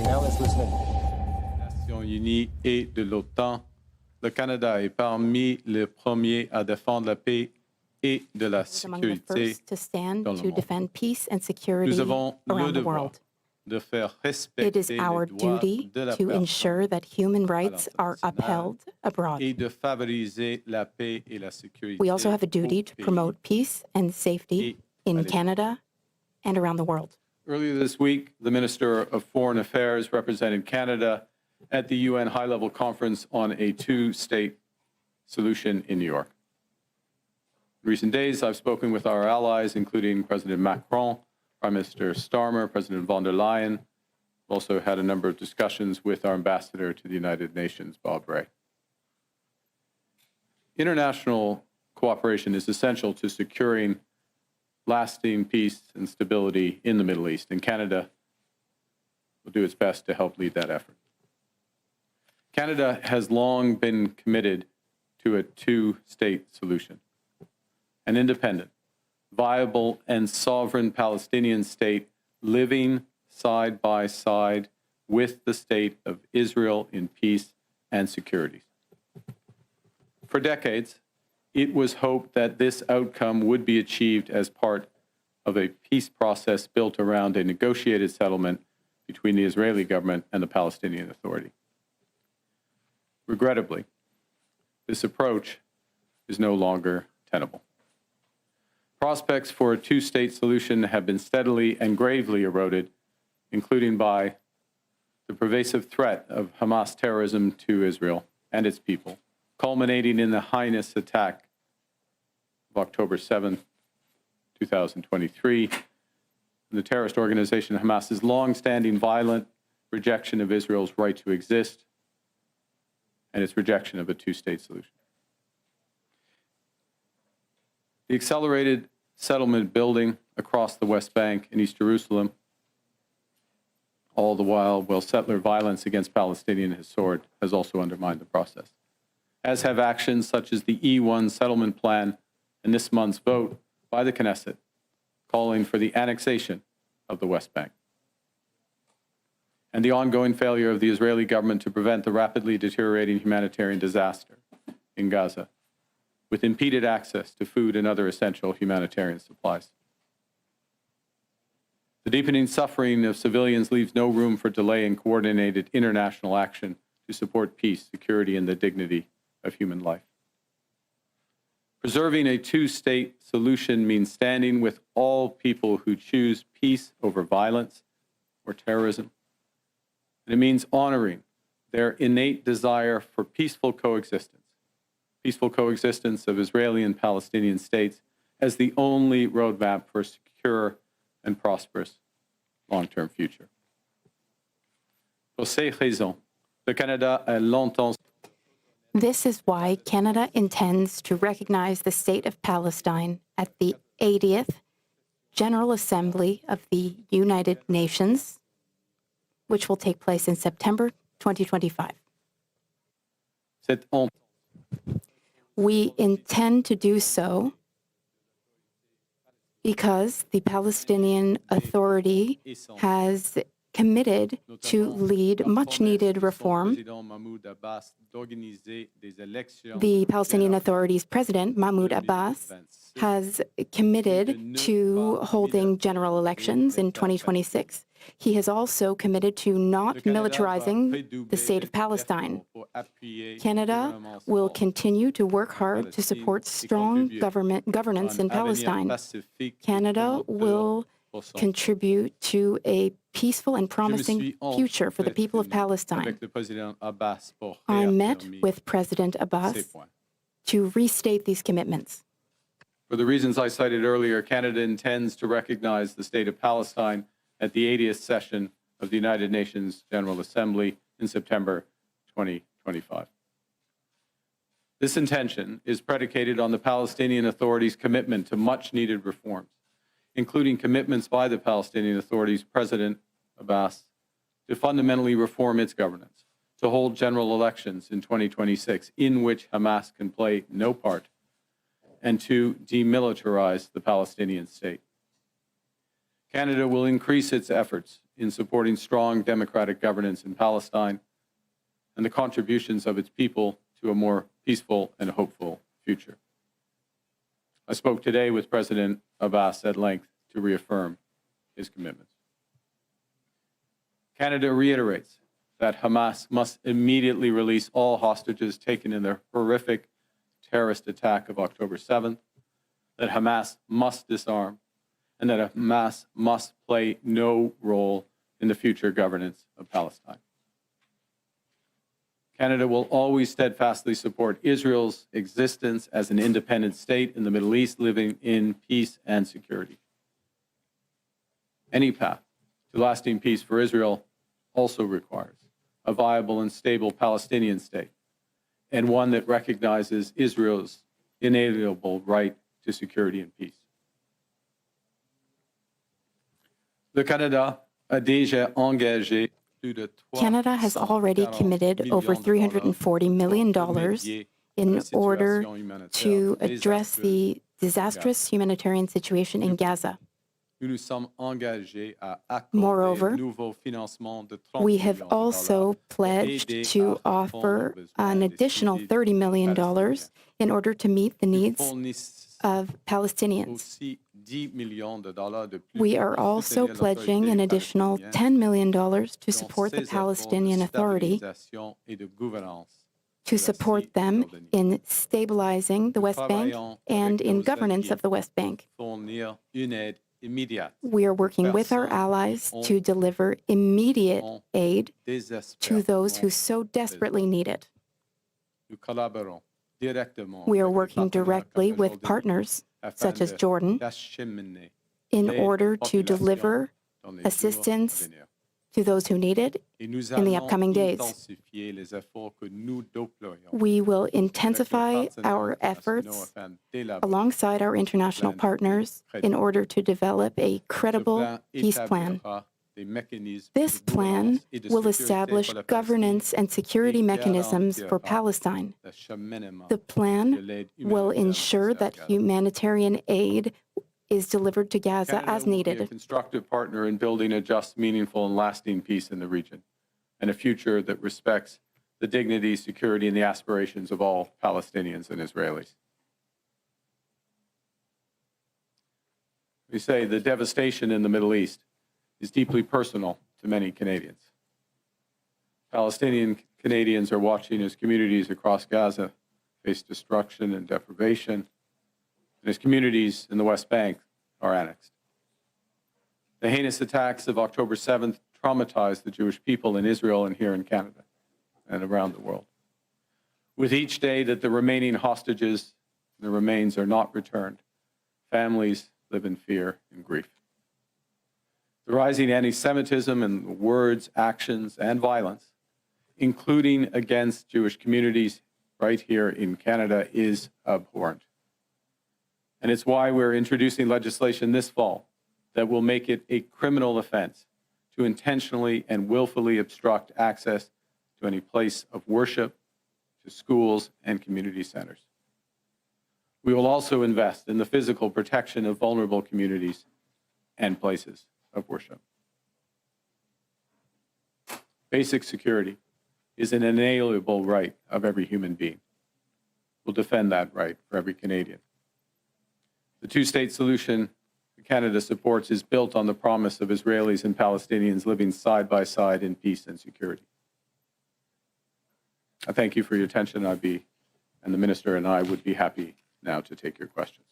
Now let's listen in. Nations Unies et de l'OTAN, le Canada est parmi les premiers à défendre la paix et de la among the sécurité first to stand dans le to monde. defend peace and security Nous avons le around the devoir world. de faire It respecter is les our droits duty de la to personne ensure that human rights are l'international upheld abroad. et de favoriser la paix et la sécurité. We also have a duty au to pays. promote peace and safety et in à l'étranger. Canada and around the world. Earlier this week, the Minister of Foreign Affairs represented Canada at the UN high-level conference on a two-state solution in New York. In recent days, I've spoken with our allies, including President Macron, Prime Minister Starmer, President von der Leyen. I've also had a number of discussions with our ambassador to the United Nations, Bob Ray. International cooperation is essential to securing lasting peace and stability in the Middle East, and Canada will do its best to help lead that effort. Canada has long been committed to a two-state solution. An independent, viable, and sovereign Palestinian state living side by side with the state of Israel in peace and security. For decades, it was hoped that this outcome would be achieved as part of a peace process built around a negotiated settlement between the Israeli government and the Palestinian Authority. Regrettably, this approach is no longer tenable. Prospects for a two-state solution have been steadily and gravely eroded, including by the pervasive threat of Hamas terrorism to Israel and its people, culminating in the heinous attack of October 7, 2023, and the terrorist organization Hamas's long-standing violent rejection of Israel's right to exist and its rejection of a two-state solution. The accelerated settlement building across the West Bank and East Jerusalem, all the while settler violence against Palestinians has soared, has also undermined the process, as have actions such as the E1 settlement plan and this month's vote by the Knesset calling for the annexation of the West Bank, and the ongoing failure of the Israeli government to prevent the rapidly deteriorating humanitarian disaster in Gaza, with impeded access to food and other essential humanitarian supplies. The deepening suffering of civilians leaves no room for delay in coordinated international action to support peace, security, and the dignity of human life. Preserving a two-state solution means standing with all people who choose peace over violence or terrorism. And it means honoring their innate desire for peaceful coexistence of Israeli and Palestinian states as the only roadmap for a secure and prosperous long-term future. Pour ces raisons, le Canada a longtemps. This is why Canada intends to recognize the State of Palestine at the 80th General Assembly of the United Nations, which will take place in September 2025. We intend to do so because the Palestinian Authority has committed to lead much-needed reform. The Palestinian Authority's president, Mahmoud Abbas, has committed to holding general elections in 2026. He has also committed to not militarizing the state of Palestine. Canada will continue to work hard to support strong governance in Palestine. Canada will contribute to a peaceful and promising future for the people of Palestine. I met with President Abbas to restate these commitments. For the reasons I cited earlier, Canada intends to recognize the State of Palestine at the 80th session of the United Nations General Assembly in September 2025. This intention is predicated on the Palestinian Authority's commitment to much-needed reforms, including commitments by the Palestinian Authority's President Abbas to fundamentally reform its governance, to hold general elections in 2026 in which Hamas can play no part, and to demilitarize the Palestinian state. Canada will increase its efforts in supporting strong democratic governance in Palestine and the contributions of its people to a more peaceful and hopeful future. I spoke today with President Abbas at length to reaffirm his commitments. Canada reiterates that Hamas must immediately release all hostages taken in the horrific terrorist attack of October 7th, that Hamas must disarm, and that Hamas must play no role in the future governance of Palestine. Canada will always steadfastly support Israel's existence as an independent state in the Middle East, living in peace and security. Any path to lasting peace for Israel also requires a viable and stable Palestinian state, and one that recognizes Israel's inalienable right to security and peace. Canada has already committed over $340 million in order to address the disastrous humanitarian situation in Gaza. Moreover, we have also pledged to offer an additional $30 million in order to meet the needs of Palestinians. We are also pledging an additional $10 million to support the Palestinian Authority, to support them in stabilizing the West Bank and in governance of the West Bank. We are working with our allies to deliver immediate aid to those who so desperately need it. We are working directly with partners, such as Jordan, in order to deliver assistance to those who need it in the upcoming days. We will intensify our efforts alongside our international partners in order to develop a credible peace plan. This plan will establish governance and security mechanisms for Palestine. The plan will ensure that humanitarian aid is delivered to Gaza as needed. Canada will be a constructive partner in building a just, meaningful, and lasting peace in the region, and a future that respects the dignity, security, and the aspirations of all Palestinians and Israelis. We say the devastation in the Middle East is deeply personal to many Canadians. Palestinian Canadians are watching as communities across Gaza face destruction and deprivation, and as communities in the West Bank are annexed. The heinous attacks of October 7th traumatized the Jewish people in Israel and here in Canada and around the world. With each day that the remaining hostages, the remains, are not returned, families live in fear and grief. The rising anti-Semitism and words, actions, and violence, including against Jewish communities right here in Canada, is abhorrent. And it's why we're introducing legislation this fall that will make it a criminal offense to intentionally and willfully obstruct access to any place of worship, to schools and community centers. We will also invest in the physical protection of vulnerable communities and places of worship. Basic security is an inalienable right of every human being. We'll defend that right for every Canadian. The two-state solution Canada supports is built on the promise of Israelis and Palestinians living side by side in peace and security. I thank you for your attention. And the Minister and I would be happy now to take your questions.